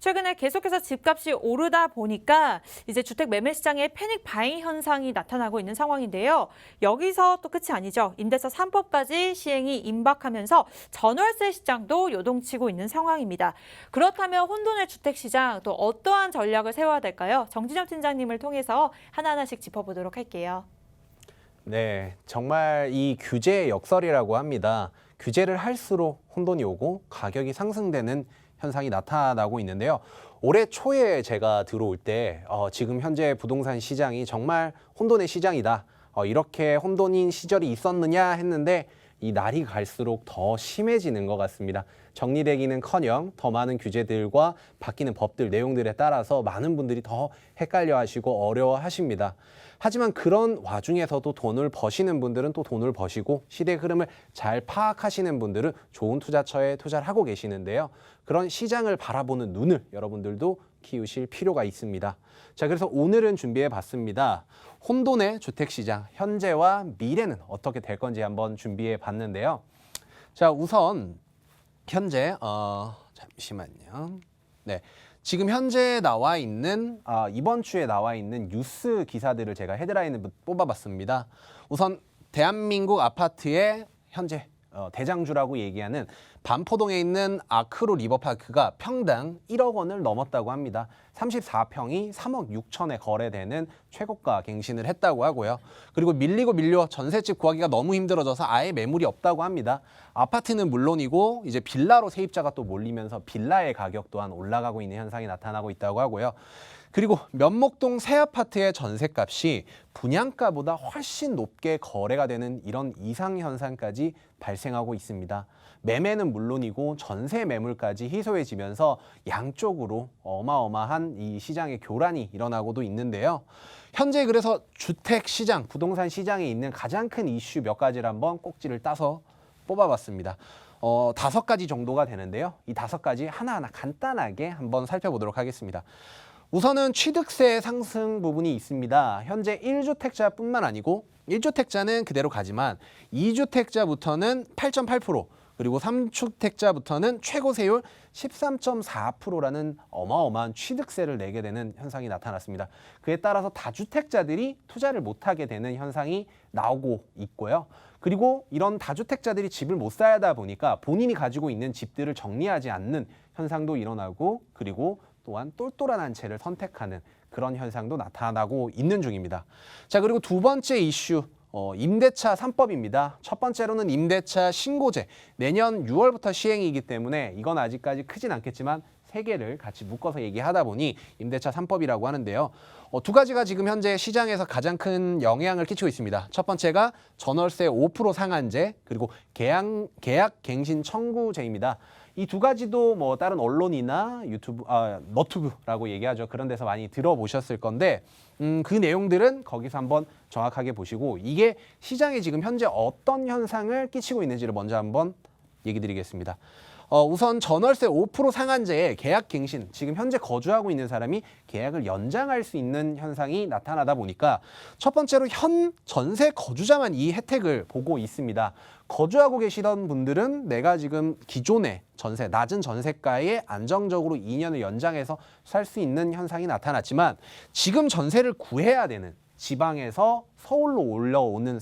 최근에 계속해서 집값이 오르다 보니까 이제 주택 매매 시장에 패닉 바잉 현상이 나타나고 있는 상황인데요. 여기서 또 끝이 아니죠. 임대차 3법까지 시행이 임박하면서 전월세 시장도 요동치고 있는 상황입니다. 그렇다면 혼돈의 주택 시장 또 어떠한 전략을 세워야 될까요? 정진영 팀장님을 통해서 하나하나씩 짚어보도록 할게요. 네, 정말 이 규제의 역설이라고 합니다. 규제를 할수록 혼돈이 오고 가격이 상승되는 현상이 나타나고 있는데요. 올해 초에 제가 들어올 때 지금 현재 부동산 시장이 정말 혼돈의 시장이다. 이렇게 혼돈인 시절이 있었느냐 했는데 이 날이 갈수록 더 심해지는 것 같습니다. 정리되기는커녕 더 많은 규제들과 바뀌는 법들, 내용들에 따라서 많은 분들이 더 헷갈려하시고 어려워하십니다. 하지만 그런 와중에서도 돈을 버시는 분들은 또 돈을 버시고 시대의 흐름을 잘 파악하시는 분들은 좋은 투자처에 투자를 하고 계시는데요. 그런 시장을 바라보는 눈을 여러분들도 키우실 필요가 있습니다. 자, 그래서 오늘은 준비해 봤습니다. 혼돈의 주택시장, 현재와 미래는 어떻게 될 건지 한번 준비해 봤는데요. 자, 우선 현재 잠시만요. 네. 지금 현재 나와 있는 이번 주에 나와 있는 뉴스 기사들을 제가 헤드라인을 뽑아봤습니다. 우선 대한민국 아파트의 현재 대장주라고 얘기하는 반포동에 있는 아크로 리버파크가 평당 1억 원을 넘었다고 합니다. 34평이 3억 6천에 거래되는 최고가 갱신을 했다고 하고요. 그리고 밀려 전셋집 구하기가 너무 힘들어져서 아예 매물이 없다고 합니다. 아파트는 물론이고 이제 빌라로 세입자가 또 몰리면서 빌라의 가격 또한 올라가고 있는 현상이 나타나고 있다고 하고요. 그리고 면목동 새 아파트의 전셋값이 분양가보다 훨씬 높게 거래가 되는 이런 이상현상까지 발생하고 있습니다. 매매는 물론이고 전세 매물까지 희소해지면서 양쪽으로 어마어마한 이 시장의 교란이 일어나고도 있는데요. 현재 그래서 주택 시장, 부동산 시장에 있는 가장 큰 이슈 몇 가지를 한번 꼭지를 따서 뽑아봤습니다. 5가지 정도가 되는데요. 이 5가지 하나하나 간단하게 한번 살펴보도록 하겠습니다. 우선은 취득세 상승 부분이 있습니다. 현재 1주택자뿐만 아니고 1주택자는 그대로 가지만 2주택자부터는 8.8%, 그리고 3주택자부터는 최고 세율 13.4%라는 어마어마한 취득세를 내게 되는 현상이 나타났습니다. 그에 따라서 다주택자들이 투자를 못하게 되는 현상이 나오고 있고요. 그리고 이런 다주택자들이 집을 못 사다 보니까 본인이 가지고 있는 집들을 정리하지 않는 현상도 일어나고, 그리고 또한 똘똘한 한 채를 선택하는 그런 현상도 나타나고 있는 중입니다. 자, 그리고 두 번째 이슈, 임대차 3법입니다. 첫 번째로는 임대차 신고제, 내년 6월부터 시행이기 때문에 이건 아직까지 크진 않겠지만 세 개를 같이 묶어서 얘기하다 보니 임대차 3법이라고 하는데요. 두 가지가 지금 현재 시장에서 가장 큰 영향을 끼치고 있습니다. 첫 번째가 전월세 5% 상한제, 그리고 계약 갱신 청구제입니다. 이 두 가지도 뭐 다른 언론이나 유튜브, 너튜브라고 얘기하죠. 그런 데서 많이 들어보셨을 건데 그 내용들은 거기서 한번 정확하게 보시고 이게 시장에 지금 현재 어떤 현상을 끼치고 있는지를 먼저 한번 얘기 드리겠습니다. 우선 전월세 5% 상한제의 계약 갱신, 지금 현재 거주하고 있는 사람이 계약을 연장할 수 있는 현상이 나타나다 보니까 첫 번째로 현 전세 거주자만 이 혜택을 보고 있습니다. 거주하고 계시던 분들은 내가 지금 기존의 전세, 낮은 전세가에 안정적으로 2년을 연장해서 살 수 있는 현상이 나타났지만 지금 전세를 구해야 되는 지방에서 서울로 올라오는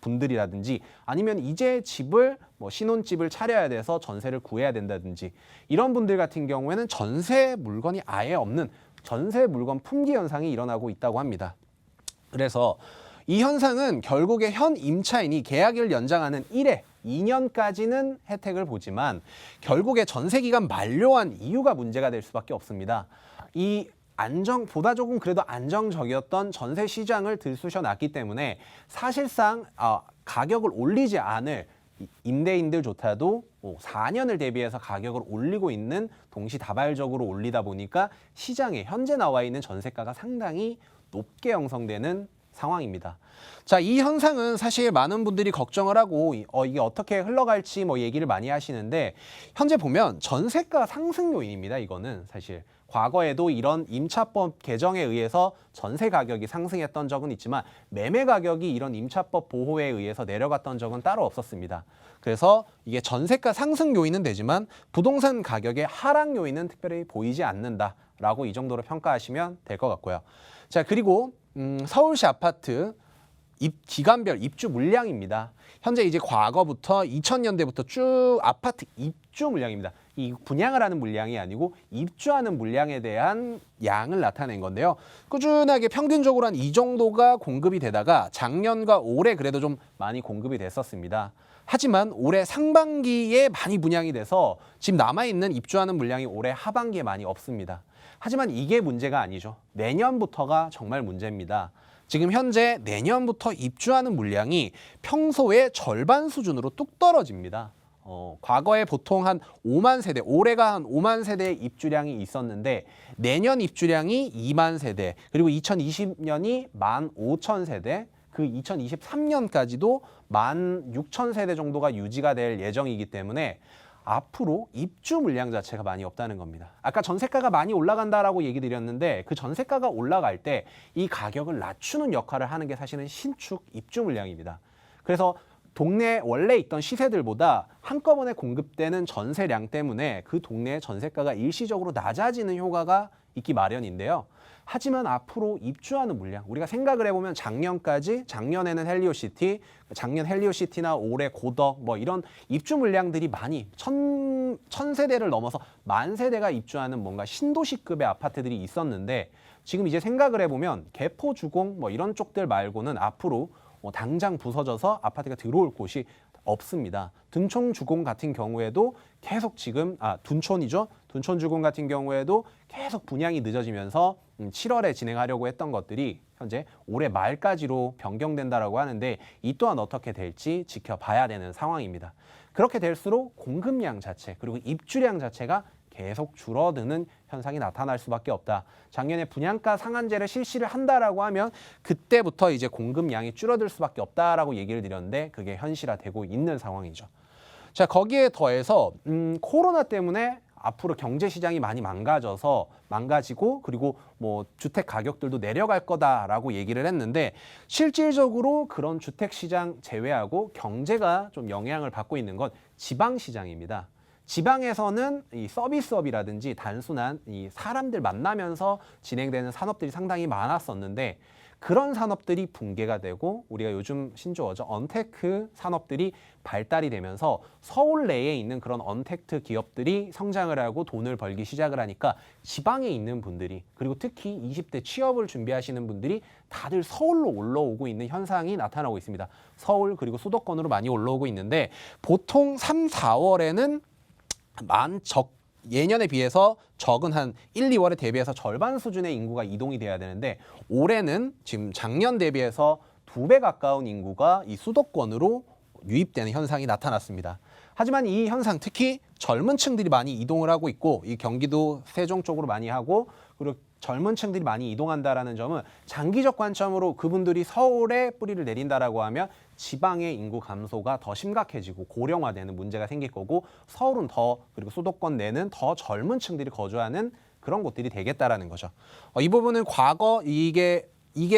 분들이라든지 아니면 이제 집을 신혼집을 차려야 돼서 전세를 구해야 된다든지 이런 분들 같은 경우에는 전세 물건이 아예 없는 전세 물건 품귀 현상이 일어나고 있다고 합니다. 그래서 이 현상은 결국에 현 임차인이 계약을 연장하는 1회 2년까지는 혜택을 보지만 결국에 전세기간 만료한 이유가 문제가 될 수밖에 없습니다. 이 보다 조금 그래도 안정적이었던 전세 시장을 들쑤셔 놨기 때문에 사실상 가격을 올리지 않을 임대인들조차도 4년을 대비해서 가격을 올리고 있는 동시다발적으로 올리다 보니까 시장에 현재 나와 있는 전세가가 상당히 높게 형성되는 상황입니다. 자, 이 현상은 사실 많은 분들이 걱정을 하고 이게 어떻게 흘러갈지 뭐 얘기를 많이 하시는데 현재 보면 전세가 상승 요인입니다. 이거는 사실 과거에도 이런 임차법 개정에 의해서 전세 가격이 상승했던 적은 있지만 매매 가격이 이런 임차법 보호에 의해서 내려갔던 적은 따로 없었습니다. 그래서 이게 전세가 상승 요인은 되지만 부동산 가격의 하락 요인은 특별히 보이지 않는다라고 이 정도로 평가하시면 될 것 같고요. 자, 그리고 서울시 아파트 기간별 입주 물량입니다. 현재 이제 과거부터 2000년대부터 쭉 아파트 입주 물량입니다. 이 분양을 하는 물량이 아니고 입주하는 물량에 대한 양을 나타낸 건데요. 꾸준하게 평균적으로 한 이 정도가 공급이 되다가 작년과 올해 그래도 좀 많이 공급이 됐었습니다. 하지만 올해 상반기에 많이 분양이 돼서 지금 남아있는 입주하는 물량이 올해 하반기에 많이 없습니다. 하지만 이게 문제가 아니죠. 내년부터가 정말 문제입니다. 지금 현재 내년부터 입주하는 물량이 평소의 절반 수준으로 뚝 떨어집니다. 과거에 보통 한 5만 세대, 올해가 한 5만 세대의 입주량이 있었는데 내년 입주량이 2만 세대, 그리고 2020년이 15,000세대, 그 2023년까지도 16,000세대 정도가 유지가 될 예정이기 때문에 앞으로 입주 물량 자체가 많이 없다는 겁니다. 아까 전세가가 많이 올라간다라고 얘기 드렸는데 그 전세가가 올라갈 때 이 가격을 낮추는 역할을 하는 게 사실은 신축 입주 물량입니다. 그래서 동네에 원래 있던 시세들보다 한꺼번에 공급되는 전세량 때문에 그 동네의 전세가가 일시적으로 낮아지는 효과가 있기 마련인데요. 하지만 앞으로 입주하는 물량, 우리가 생각을 해보면 작년에는 헬리오시티, 작년 헬리오시티나 올해 고덕 뭐 이런 입주 물량들이 많이 천 세대를 넘어서 10,000세대가 입주하는 뭔가 신도시급의 아파트들이 있었는데 지금 이제 생각을 해보면 개포, 주공 뭐 이런 쪽들 말고는 앞으로 당장 부서져서 아파트가 들어올 곳이 없습니다. 둔촌 주공 같은 경우에도 계속 지금 둔촌이죠. 둔촌 주공 같은 경우에도 계속 분양이 늦어지면서 7월에 진행하려고 했던 것들이 현재 올해 말까지로 변경된다라고 하는데 이 또한 어떻게 될지 지켜봐야 되는 상황입니다. 그렇게 될수록 공급량 자체 그리고 입주량 자체가 계속 줄어드는 현상이 나타날 수밖에 없다. 작년에 분양가 상한제를 실시를 한다라고 하면 그때부터 이제 공급량이 줄어들 수밖에 없다라고 얘기를 드렸는데 그게 현실화되고 있는 상황이죠. 자, 거기에 더해서 코로나 때문에 앞으로 경제 시장이 많이 망가지고 그리고 뭐 주택 가격들도 내려갈 거다라고 얘기를 했는데 실질적으로 그런 주택 시장 제외하고 경제가 좀 영향을 받고 있는 건 지방 시장입니다. 지방에서는 이 서비스업이라든지 단순한 이 사람들 만나면서 진행되는 산업들이 상당히 많았었는데 그런 산업들이 붕괴가 되고 우리가 요즘 신조어죠. 언테크 산업들이 발달이 되면서 서울 내에 있는 그런 언테크 기업들이 성장을 하고 돈을 벌기 시작을 하니까 지방에 있는 분들이 그리고 특히 20대 취업을 준비하시는 분들이 다들 서울로 올라오고 있는 현상이 나타나고 있습니다. 서울 그리고 수도권으로 많이 올라오고 있는데 보통 3, 4월에는 예년에 비해서 적은 한 1, 2월에 대비해서 절반 수준의 인구가 이동이 돼야 되는데 올해는 지금 작년 대비해서 2배 가까운 인구가 이 수도권으로 유입되는 현상이 나타났습니다. 하지만 이 현상 특히 젊은 층들이 많이 이동을 하고 있고 이 경기도 세종 쪽으로 많이 하고 그리고 젊은 층들이 많이 이동한다라는 점은 장기적 관점으로 그분들이 서울에 뿌리를 내린다라고 하면 지방의 인구 감소가 더 심각해지고 고령화되는 문제가 생길 거고 서울은 그리고 수도권 내는 더 젊은 층들이 거주하는 그런 곳들이 되겠다라는 거죠. 이 부분은 과거 이게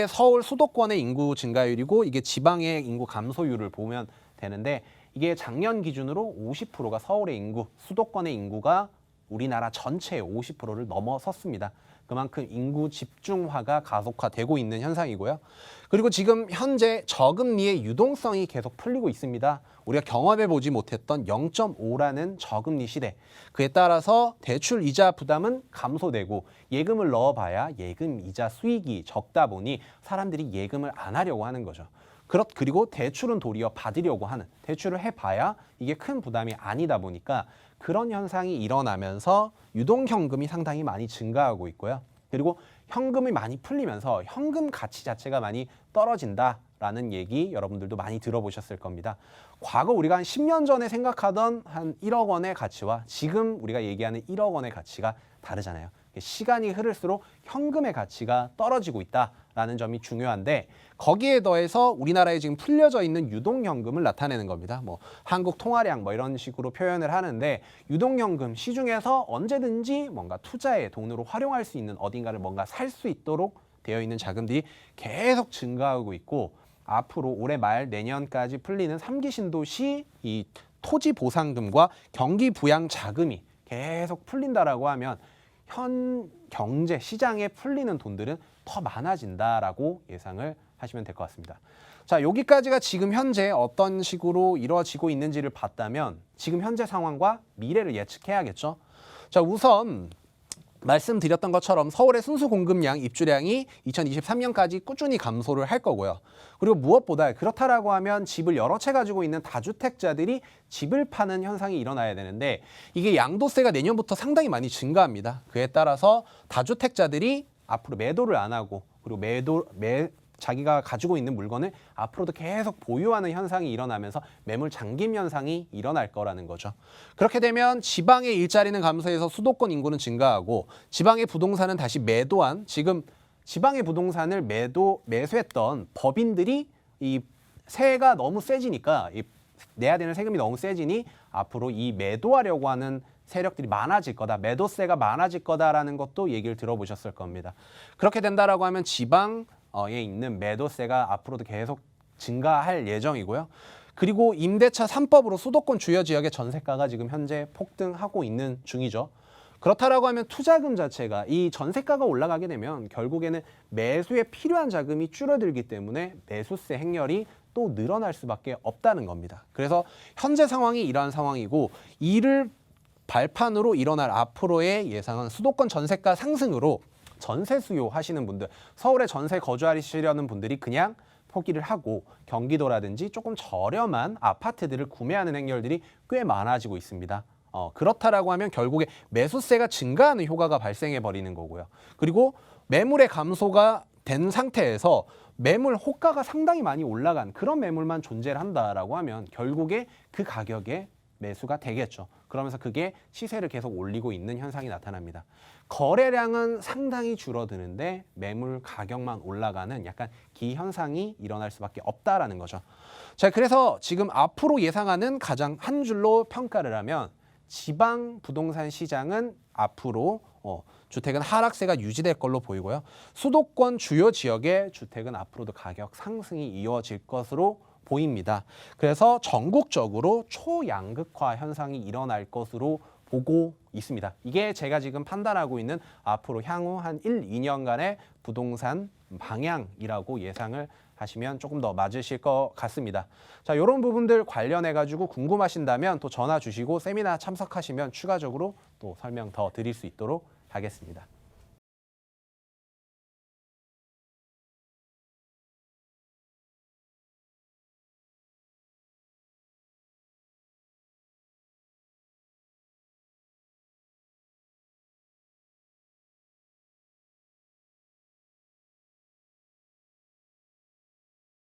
서울 수도권의 인구 증가율이고 이게 지방의 인구 감소율을 보면 되는데 이게 작년 기준으로 50%가 서울의 인구, 수도권의 인구가 우리나라 전체의 50%를 넘어섰습니다. 그만큼 인구 집중화가 가속화되고 있는 현상이고요. 그리고 지금 현재 저금리의 유동성이 계속 풀리고 있습니다. 우리가 경험해보지 못했던 0.5라는 저금리 시대. 그에 따라서 대출 이자 부담은 감소되고 예금을 넣어봐야 예금 이자 수익이 적다 보니 사람들이 예금을 안 하려고 하는 거죠. 그리고 대출은 도리어 받으려고 하는, 대출을 해봐야 이게 큰 부담이 아니다 보니까 그런 현상이 일어나면서 유동현금이 상당히 많이 증가하고 있고요. 그리고 현금이 많이 풀리면서 현금 가치 자체가 많이 떨어진다라는 얘기 여러분들도 많이 들어보셨을 겁니다. 과거 우리가 한 10년 전에 생각하던 한 1억 원의 가치와 지금 우리가 얘기하는 1억 원의 가치가 다르잖아요. 시간이 흐를수록 현금의 가치가 떨어지고 있다라는 점이 중요한데 거기에 더해서 우리나라에 지금 풀려져 있는 유동현금을 나타내는 겁니다. 뭐 한국 통화량 뭐 이런 식으로 표현을 하는데 유동현금 시중에서 언제든지 뭔가 투자의 돈으로 활용할 수 있는 어딘가를 뭔가 살 수 있도록 되어 있는 자금들이 계속 증가하고 있고 앞으로 올해 말 내년까지 풀리는 3기 신도시 이 토지 보상금과 경기 부양 자금이 계속 풀린다라고 하면 현 경제 시장에 풀리는 돈들은 더 많아진다라고 예상을 하시면 될 것 같습니다. 자, 여기까지가 지금 현재 어떤 식으로 이루어지고 있는지를 봤다면 지금 현재 상황과 미래를 예측해야겠죠. 자, 우선 말씀드렸던 것처럼 서울의 순수 공급량, 입주량이 2023년까지 꾸준히 감소를 할 거고요. 그리고 무엇보다 그렇다라고 하면 집을 여러 채 가지고 있는 다주택자들이 집을 파는 현상이 일어나야 되는데 이게 양도세가 내년부터 상당히 많이 증가합니다. 그에 따라서 다주택자들이 앞으로 매도를 안 하고 그리고 자기가 가지고 있는 물건을 앞으로도 계속 보유하는 현상이 일어나면서 매물 잠김 현상이 일어날 거라는 거죠. 그렇게 되면 지방의 일자리는 감소해서 수도권 인구는 증가하고 지방의 부동산은 다시 매도한 지금 지방의 부동산을 매수했던 법인들이 이 세가 너무 세지니까 내야 되는 세금이 너무 세지니 앞으로 이 매도하려고 하는 세력들이 많아질 거다. 매도세가 많아질 거다라는 것도 얘기를 들어보셨을 겁니다. 그렇게 된다라고 하면 지방에 있는 매도세가 앞으로도 계속 증가할 예정이고요. 그리고 임대차 3법으로 수도권 주요 지역의 전세가가 지금 현재 폭등하고 있는 중이죠. 그렇다라고 하면 투자금 자체가 이 전세가가 올라가게 되면 결국에는 매수에 필요한 자금이 줄어들기 때문에 매수세 행렬이 또 늘어날 수밖에 없다는 겁니다. 그래서 현재 상황이 이러한 상황이고 이를 발판으로 일어날 앞으로의 예상은 수도권 전세가 상승으로 전세 수요 하시는 분들, 서울에 전세 거주하시려는 분들이 그냥 포기를 하고 경기도라든지 조금 저렴한 아파트들을 구매하는 행렬들이 꽤 많아지고 있습니다. 그렇다라고 하면 결국에 매수세가 증가하는 효과가 발생해 버리는 거고요. 그리고 매물의 감소가 된 상태에서 매물 호가가 상당히 많이 올라간 그런 매물만 존재를 한다라고 하면 결국에 그 가격에 매수가 되겠죠. 그러면서 그게 시세를 계속 올리고 있는 현상이 나타납니다. 거래량은 상당히 줄어드는데 매물 가격만 올라가는 약간 기현상이 일어날 수밖에 없다라는 거죠. 자, 그래서 지금 앞으로 예상하는 가장 한 줄로 평가를 하면 지방 부동산 시장은 앞으로 주택은 하락세가 유지될 걸로 보이고요. 수도권 주요 지역의 주택은 앞으로도 가격 상승이 이어질 것으로 보입니다. 그래서 전국적으로 초양극화 현상이 일어날 것으로 보고 있습니다. 이게 제가 지금 판단하고 있는 앞으로 향후 한 1, 2년간의 부동산 방향이라고 예상을 하시면 조금 더 맞으실 것 같습니다. 자, 이런 부분들 관련해 가지고 궁금하신다면 또 전화 주시고 세미나 참석하시면 추가적으로 또 설명 더 드릴 수 있도록 하겠습니다.